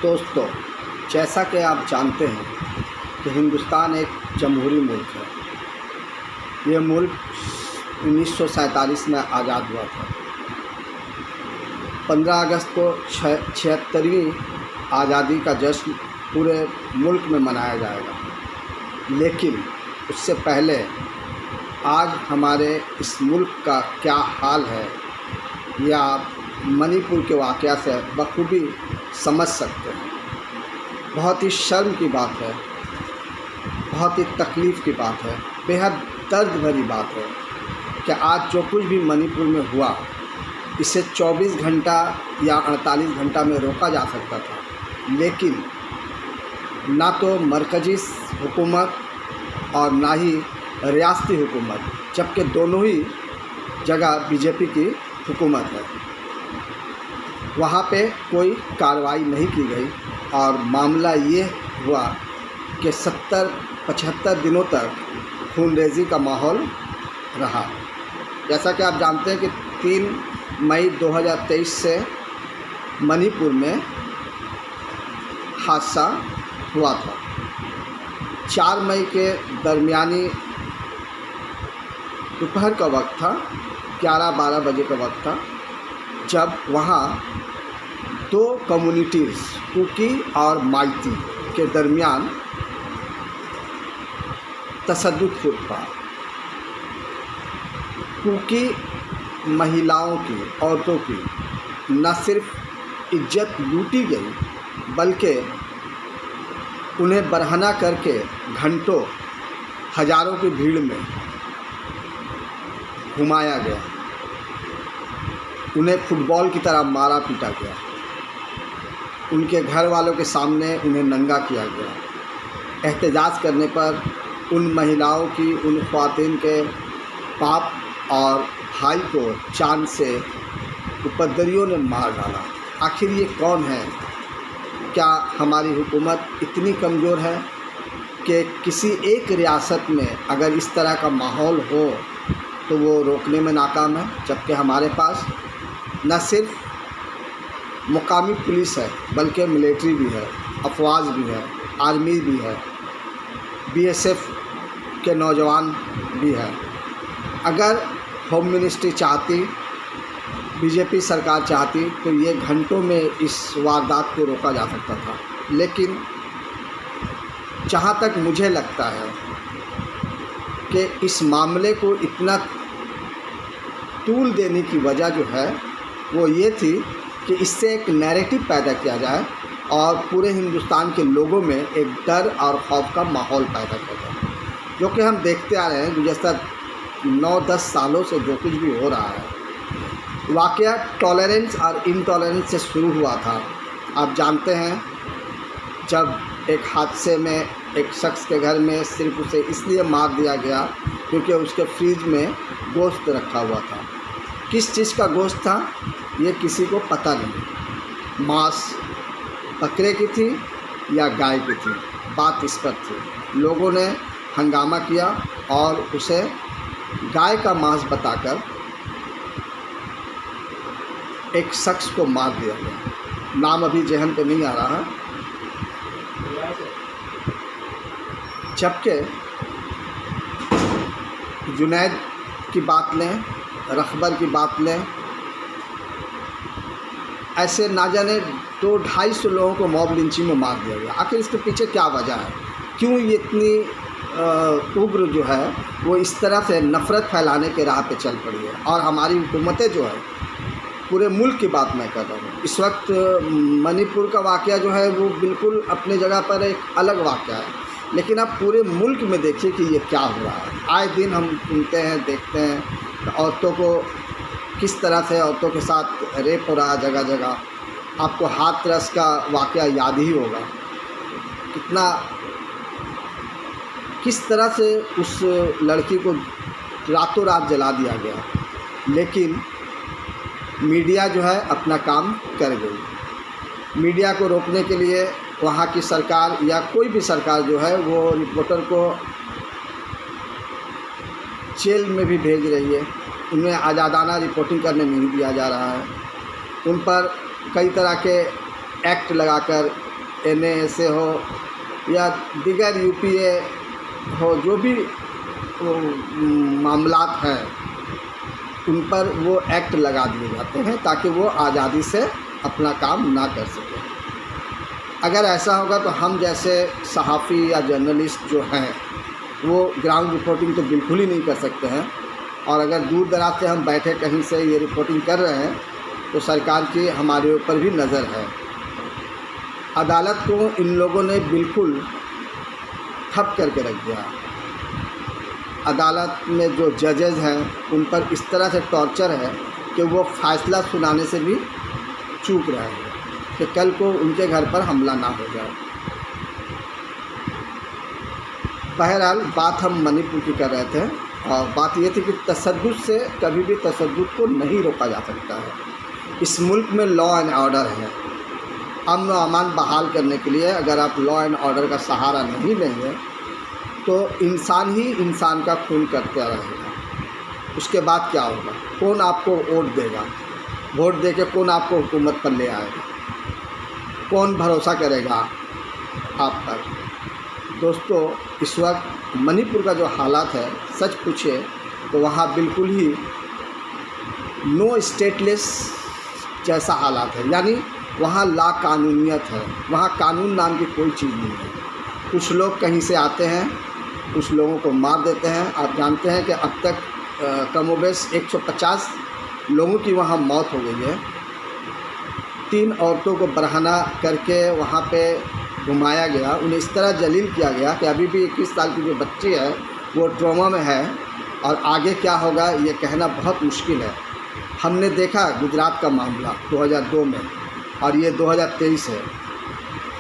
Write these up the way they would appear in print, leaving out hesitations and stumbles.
दोस्तों, जैसा कि आप जानते हैं कि हिंदुस्तान एक जमहूरी मुल्क है। ये मुल्क 1947 में आज़ाद हुआ था। 15 अगस्त को 76वीं आज़ादी का जश्न पूरे मुल्क में मनाया जाएगा। लेकिन उससे पहले आज हमारे इस मुल्क का क्या हाल है, यह आप मणिपुर के वाक़या से बखूबी समझ सकते हैं। बहुत ही शर्म की बात है, बहुत ही तकलीफ़ की बात है, बेहद दर्द भरी बात है कि आज जो कुछ भी मणिपुर में हुआ, इसे 24 घंटा या 48 घंटा में रोका जा सकता था। लेकिन ना तो मरकज़ी हुकूमत और ना ही रियासती हुकूमत, जबकि दोनों ही जगह बीजेपी की हुकूमत है, वहाँ पे कोई कार्रवाई नहीं की गई। और मामला ये हुआ कि 70-75 दिनों तक खूनरेज़ी का माहौल रहा। जैसा कि आप जानते हैं कि 3 मई 2023 से मणिपुर में हादसा हुआ था। 4 मई के दरमियानी दोपहर का वक्त था, 11-12 बजे का वक्त था, जब वहाँ 2 कम्युनिटीज़ कुकी और माइती के दरमियान तशद्दुद हुआ। कुकी महिलाओं की, औरतों की न सिर्फ इज्जत लूटी गई, बल्कि उन्हें बरहना करके घंटों हज़ारों की भीड़ में घुमाया गया। उन्हें फुटबॉल की तरह मारा पीटा गया। उनके घर वालों के सामने उन्हें नंगा किया गया। एहतजाज करने पर उन महिलाओं की, उन ख़वातीन के बाप और भाई को जान से उपद्रवियों ने मार डाला। आखिर ये कौन है? क्या हमारी हुकूमत इतनी कमज़ोर है कि किसी एक रियासत में अगर इस तरह का माहौल हो तो वो रोकने में नाकाम है, जबकि हमारे पास न सिर्फ मुकामी पुलिस है, बल्कि मिलिट्री भी है, अफवाज भी है, आर्मी भी है, बीएसएफ के नौजवान भी है। अगर होम मिनिस्ट्री चाहती, बीजेपी सरकार चाहती, तो ये घंटों में इस वारदात को रोका जा सकता था। लेकिन जहाँ तक मुझे लगता है कि इस मामले को इतना तूल देने की वजह जो है वो ये थी कि इससे एक नैरेटिव पैदा किया जाए और पूरे हिंदुस्तान के लोगों में एक डर और खौफ का माहौल पैदा किया जाए, जो कि हम देखते आ रहे हैं गुज़श्ता 9-10 सालों से जो कुछ भी हो रहा है। वाक़या टॉलरेंस और इनटॉलरेंस से शुरू हुआ था। आप जानते हैं, जब एक हादसे में एक शख्स के घर में सिर्फ उसे इसलिए मार दिया गया क्योंकि उसके फ्रिज में गोश्त रखा हुआ था। किस चीज़ का गोश्त था ये किसी को पता नहीं। मांस बकरे की थी या गाय की थी, बात इस पर थी। लोगों ने हंगामा किया और उसे गाय का मांस बताकर एक शख्स को मार दिया गया। नाम अभी ज़हन पे नहीं आ रहा है। जबकि जुनैद की बात लें, रखबर की बात लें, ऐसे ना जाने 200-250 लोगों को मॉब लिंचिंग में मार दिया गया। आखिर इसके पीछे क्या वजह है? क्यों ये इतनी उग्र जो है वो इस तरह से नफ़रत फैलाने के राह पे चल पड़ी है? और हमारी हुकूमतें जो है, पूरे मुल्क की बात मैं कर रहा हूँ, इस वक्त मणिपुर का वाक़या जो है वो बिल्कुल अपने जगह पर एक अलग वाक़या है, लेकिन आप पूरे मुल्क में देखिए कि ये क्या हो रहा है। आए दिन हम सुनते हैं, देखते हैं औरतों को किस तरह से औरतों के साथ रेप हो रहा है जगह जगह। आपको हाथरस का वाक़या याद ही होगा, किस तरह से उस लड़की को रातों रात जला दिया गया। लेकिन मीडिया जो है अपना काम कर गई। मीडिया को रोकने के लिए वहाँ की सरकार या कोई भी सरकार जो है वो रिपोर्टर को जेल में भी भेज रही है। उन्हें आज़ादाना रिपोर्टिंग करने नहीं दिया जा रहा है। उन पर कई तरह के एक्ट लगाकर NASA हो या दीगर UPA हो, जो भी मामलात हैं उन पर वो एक्ट लगा दिए जाते हैं ताकि वो आज़ादी से अपना काम ना कर सके। अगर ऐसा होगा तो हम जैसे सहाफ़ी या जर्नलिस्ट जो हैं वो ग्राउंड रिपोर्टिंग तो बिल्कुल ही नहीं कर सकते हैं, और अगर दूर दराज से हम बैठे कहीं से ये रिपोर्टिंग कर रहे हैं तो सरकार की हमारे ऊपर भी नज़र है। अदालत को इन लोगों ने बिल्कुल ठप करके रख दिया। अदालत में जो जजेज़ हैं उन पर इस तरह से टॉर्चर है कि वो फ़ैसला सुनाने से भी चूक रहे हैं कि कल को उनके घर पर हमला ना हो जाए। बहरहाल बात हम मणिपुर की कर रहे थे, और बात ये थी कि तशद्दुद से कभी भी तशद्दुद को नहीं रोका जा सकता है। इस मुल्क में लॉ एंड ऑर्डर है। अमन व अमान बहाल करने के लिए अगर आप लॉ एंड ऑर्डर का सहारा नहीं लेंगे तो इंसान ही इंसान का खून करता रहेगा। उसके बाद क्या होगा? कौन आपको वोट देगा? वोट दे के कौन आपको हुकूमत पर ले आएगा? कौन भरोसा करेगा आप पर? दोस्तों, इस वक्त मणिपुर का जो हालात है, सच पूछे तो वहाँ बिल्कुल ही नो स्टेटलेस जैसा हालात है। यानी वहाँ लाकानूनियत है, वहाँ कानून नाम की कोई चीज़ नहीं है। कुछ लोग कहीं से आते हैं, कुछ लोगों को मार देते हैं। आप जानते हैं कि अब तक कमोबेश 150 लोगों की वहाँ मौत हो गई है। 3 औरतों को बरहना करके वहाँ पे घुमाया गया, उन्हें इस तरह जलील किया गया कि अभी भी 21 साल की जो बच्ची है वो ट्रॉमा में है, और आगे क्या होगा ये कहना बहुत मुश्किल है। हमने देखा गुजरात का मामला 2002 में, और ये 2023 है।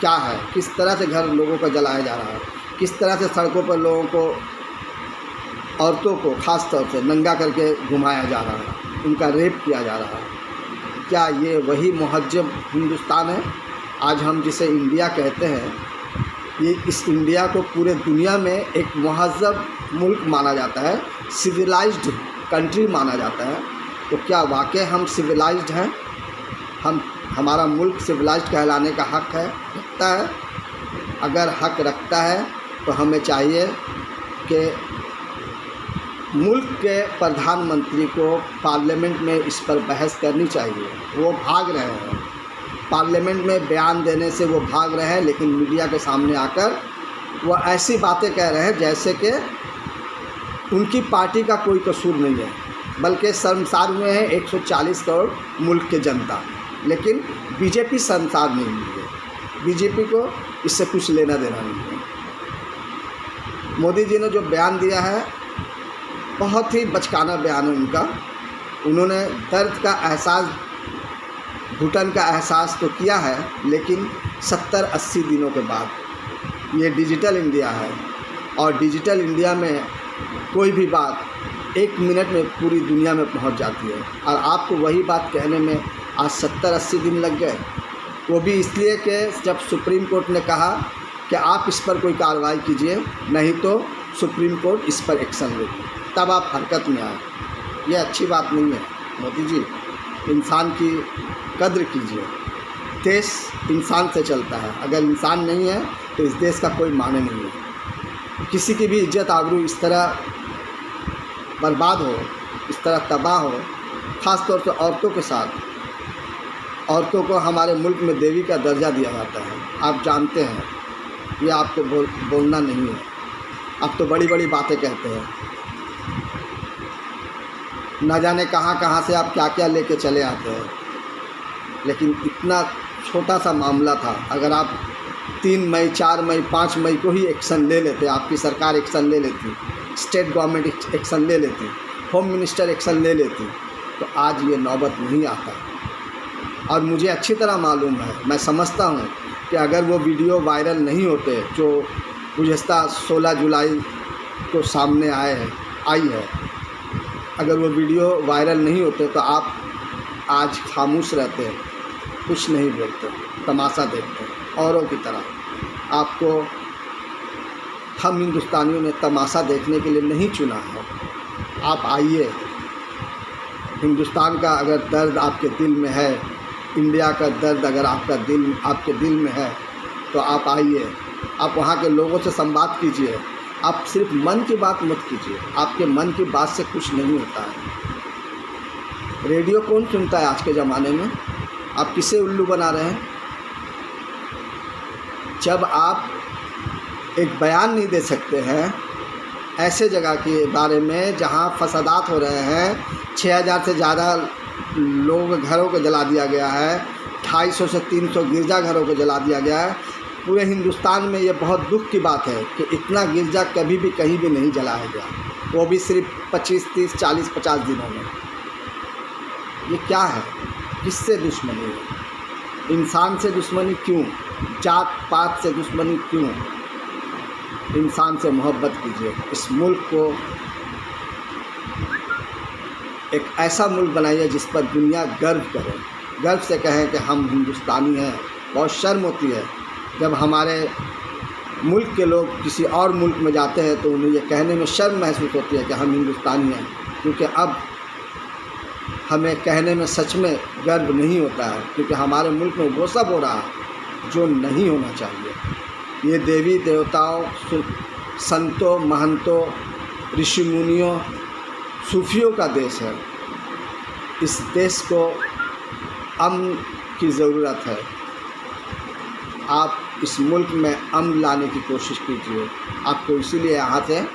क्या है, किस तरह से घर लोगों का जलाया जा रहा है, किस तरह से सड़कों पर लोगों को, औरतों को ख़ास तौर से नंगा करके घुमाया जा रहा है, उनका रेप किया जा रहा है। क्या ये वही महजब हिंदुस्तान है आज हम जिसे इंडिया कहते हैं? ये इस इंडिया को पूरे दुनिया में एक महजब मुल्क माना जाता है, सिविलाइज्ड कंट्री माना जाता है। तो क्या वाकई हम सिविलाइज्ड हैं? हमारा मुल्क सिविलाइज्ड कहलाने का हक है, रखता है? अगर हक रखता है तो हमें चाहिए कि मुल्क के प्रधानमंत्री को पार्लियामेंट में इस पर बहस करनी चाहिए। वो भाग रहे हैं, पार्लियामेंट में बयान देने से वो भाग रहे हैं, लेकिन मीडिया के सामने आकर वो ऐसी बातें कह रहे हैं जैसे कि उनकी पार्टी का कोई कसूर नहीं है, बल्कि शर्मसार हुए हैं 140 करोड़ मुल्क के जनता। लेकिन बीजेपी शर्मसार नहीं हुई है, बीजेपी को इससे कुछ लेना देना नहीं है। मोदी जी ने जो बयान दिया है बहुत ही बचकाना बयान है उनका। उन्होंने दर्द का एहसास, घुटन का एहसास तो किया है, लेकिन 70-80 दिनों के बाद। ये डिजिटल इंडिया है, और डिजिटल इंडिया में कोई भी बात 1 मिनट में पूरी दुनिया में पहुंच जाती है, और आपको वही बात कहने में आज 70-80 दिन लग गए। वो भी इसलिए कि जब सुप्रीम कोर्ट ने कहा कि आप इस पर कोई कार्रवाई कीजिए, नहीं तो सुप्रीम कोर्ट इस पर एक्शन लेगी, तब आप हरकत में आए। ये अच्छी बात नहीं है मोदी जी। इंसान की कद्र कीजिए। देश इंसान से चलता है, अगर इंसान नहीं है तो इस देश का कोई माने नहीं है। किसी की भी इज्जत आबरू इस तरह बर्बाद हो, इस तरह तबाह हो, ख़ास तौर से औरतों के साथ। औरतों को हमारे मुल्क में देवी का दर्जा दिया जाता है, आप जानते हैं। ये आपको बोलना नहीं है, आप तो बड़ी बड़ी बातें कहते हैं। न जाने कहाँ कहाँ से आप क्या क्या लेके चले आते हैं। लेकिन इतना छोटा सा मामला था, अगर आप 3 मई, 4 मई, 5 मई को ही एक्शन ले लेते, आपकी सरकार एक्शन ले लेती, स्टेट गवर्नमेंट एक्शन ले लेती, होम मिनिस्टर एक्शन ले लेती, तो आज ये नौबत नहीं आता। और मुझे अच्छी तरह मालूम है, मैं समझता हूँ कि अगर वो वीडियो वायरल नहीं होते जो गुज़श्ता 16 जुलाई को सामने आई है, अगर वो वीडियो वायरल नहीं होते तो आप आज खामोश रहते, कुछ नहीं बोलते, तमाशा देखते औरों की तरह। आपको हम हिंदुस्तानियों ने तमाशा देखने के लिए नहीं चुना है। आप आइए, हिंदुस्तान का अगर दर्द आपके दिल में है, इंडिया का दर्द अगर आपके दिल में है, तो आप आइए, आप वहाँ के लोगों से संवाद कीजिए। आप सिर्फ मन की बात मत कीजिए, आपके मन की बात से कुछ नहीं होता है। रेडियो कौन सुनता है आज के ज़माने में? आप किसे उल्लू बना रहे हैं? जब आप एक बयान नहीं दे सकते हैं ऐसे जगह के बारे में जहां फसादात हो रहे हैं, 6000 से ज़्यादा लोग घरों को जला दिया गया है, 250 से 300 गिरजाघरों को जला दिया गया है। पूरे हिंदुस्तान में ये बहुत दुख की बात है कि इतना गिरजा कभी भी कहीं भी नहीं जलाया गया, वो भी सिर्फ 25, 30, 40, 50 दिनों में। ये क्या है? किससे दुश्मनी है? इंसान से दुश्मनी क्यों? जात पात से दुश्मनी क्यों? इंसान से मोहब्बत कीजिए। इस मुल्क को एक ऐसा मुल्क बनाइए जिस पर दुनिया गर्व करे, गर्व से कहें कि हम हिंदुस्तानी हैं। बहुत शर्म होती है जब हमारे मुल्क के लोग किसी और मुल्क में जाते हैं तो उन्हें ये कहने में शर्म महसूस होती है कि हम हिंदुस्तानी हैं, क्योंकि अब हमें कहने में सच में गर्व नहीं होता है, क्योंकि हमारे मुल्क में वो सब हो रहा है जो नहीं होना चाहिए। ये देवी देवताओं, संतों, महंतों, ऋषि मुनियों, सूफियों का देश है। इस देश को अमन की ज़रूरत है। आप इस मुल्क में अमन लाने की कोशिश कीजिए। आपको इसीलिए यहाँ से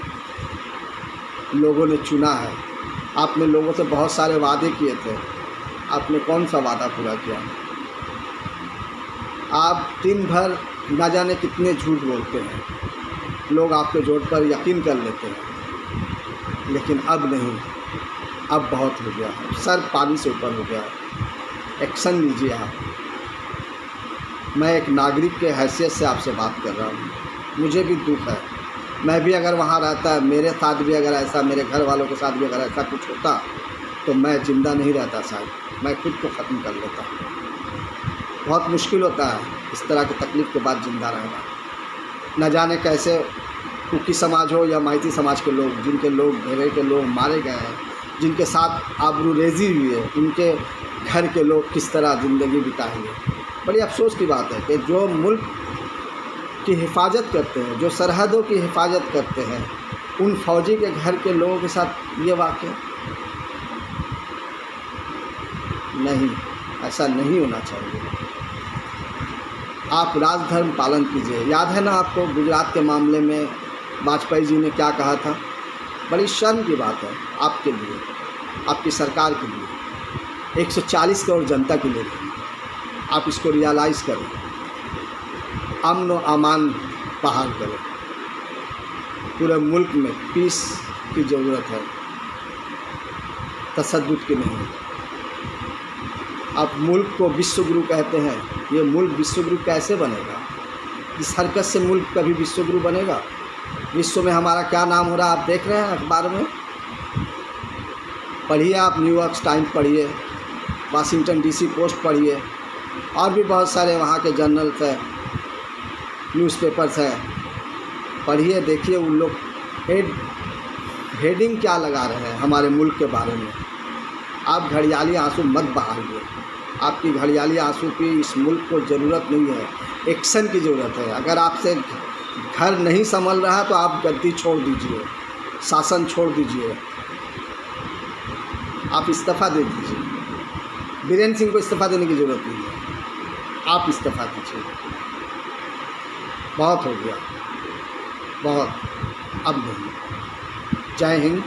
लोगों ने चुना है। आपने लोगों से बहुत सारे वादे किए थे, आपने कौन सा वादा पूरा किया? आप दिन भर ना जाने कितने झूठ बोलते हैं, लोग आपके जोड़ पर यकीन कर लेते हैं, लेकिन अब नहीं, अब बहुत हो गया, सर पानी से ऊपर हो गया। एक्शन लीजिए आप। मैं एक नागरिक के हैसियत से आपसे बात कर रहा हूँ, मुझे भी दुख है। मैं भी अगर वहाँ रहता, मेरे साथ भी अगर ऐसा, मेरे घर वालों के साथ भी अगर ऐसा कुछ होता तो मैं ज़िंदा नहीं रहता, शायद मैं खुद को ख़त्म कर लेता। बहुत मुश्किल होता है इस तरह की तकलीफ़ के बाद ज़िंदा रहना। न जाने कैसे कुकी समाज हो या माइती समाज के लोग, जिनके लोग, घेरे के लोग मारे गए हैं, जिनके साथ आबरूरेज़ी हुई है, उनके घर के लोग किस तरह ज़िंदगी बिताएंगे। बड़ी अफसोस की बात है कि जो मुल्क की हिफाजत करते हैं, जो सरहदों की हिफाजत करते हैं, उन फौजी के घर के लोगों के साथ ये वाक़या नहीं, ऐसा नहीं होना चाहिए। आप राजधर्म पालन कीजिए। याद है ना आपको गुजरात के मामले में वाजपेयी जी ने क्या कहा था? बड़ी शर्म की बात है आपके लिए, आपकी सरकार के लिए, 140 करोड़ जनता के लिए। आप इसको रियलाइज़ करें, अमन व अमान बहाल करें। पूरे मुल्क में पीस की ज़रूरत है, तशद्दुद की नहीं। आप मुल्क को विश्व गुरु कहते हैं, ये मुल्क विश्व गुरु कैसे बनेगा? इस हरकत से मुल्क कभी विश्व गुरु बनेगा? विश्व में हमारा क्या नाम हो रहा है आप देख रहे हैं अखबार में। पढ़िए आप, न्यूयॉर्क टाइम्स पढ़िए, वाशिंगटन डीसी पोस्ट पढ़िए, और भी बहुत सारे वहाँ के जर्नल्स हैं, न्यूज़पेपर्स हैं। पढ़िए, देखिए उन लोग हेडिंग क्या लगा रहे हैं हमारे मुल्क के बारे में। आप घड़ियाली आंसू मत बहाइए। आपकी घड़ियाली आंसू की इस मुल्क को ज़रूरत नहीं है, एक्शन की ज़रूरत है। अगर आपसे घर नहीं संभल रहा तो आप गद्दी छोड़ दीजिए, शासन छोड़ दीजिए, आप इस्तीफ़ा दे दीजिए। बीरेन्द्र सिंह को इस्तीफ़ा देने की ज़रूरत नहीं है, आप इस्तीफ़ा दीजिए। बहुत हो गया, बहुत, अब नहीं। जय हिंद,